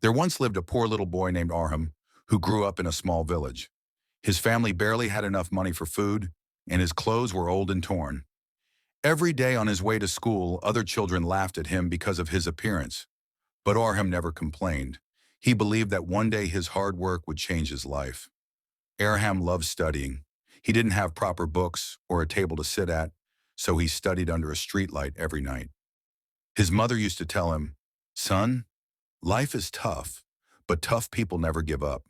There once lived a poor little boy named Arham who grew up in a small village. His family barely had enough money for food, and his clothes were old and torn. Every day on his way to school, other children laughed at him because of his appearance. But Arham never complained. He believed that one day his hard work would change his life. Arham loved studying. He didn't have proper books or a table to sit at, so he studied under a streetlight every night. His mother used to tell him, "Son, life is tough, but tough people never give up."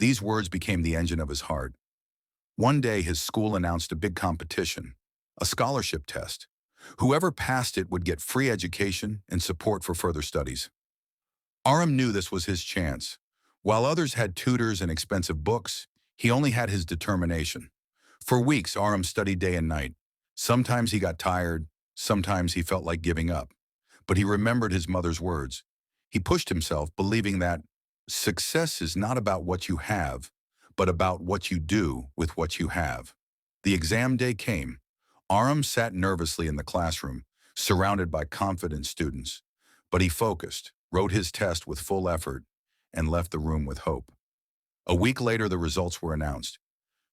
These words became the engine of his heart. One day, his school announced a big competition, a scholarship test. Whoever passed it would get free education and support for further studies. Aram knew this was his chance. While others had tutors and expensive books, he only had his determination. For weeks, Aram studied day and night. Sometimes he got tired, sometimes he felt like giving up. But he remembered his mother's words. He pushed himself, believing that success is not about what you have, but about what you do with what you have. The exam day came. Aram sat nervously in the classroom, surrounded by confident students. But he focused, wrote his test with full effort, and left the room with hope. A week later, the results were announced.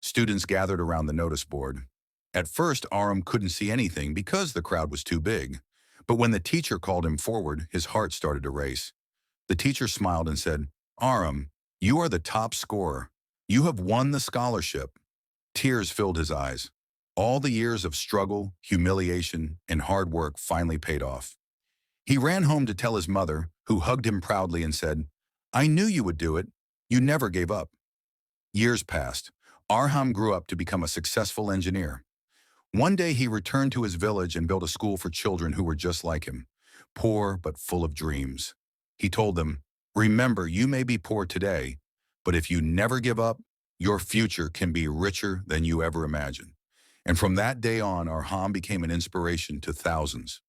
Students gathered around the notice board. At first, Aram couldn't see anything because the crowd was too big. But when the teacher called him forward, his heart started to race. The teacher smiled and said, "Aram, you are the top scorer. You have won the scholarship." Tears filled his eyes. All the years of struggle, humiliation, and hard work finally paid off. He ran home to tell his mother, who hugged him proudly and said, "I knew you would do it. You never gave up." Years passed. Arham grew up to become a successful engineer. One day he returned to his village and built a school for children who were just like him, poor but full of dreams. He told them, "Remember, you may be poor today, but if you never give up, your future can be richer than you ever imagined." And from that day on, Arham became an inspiration to thousands.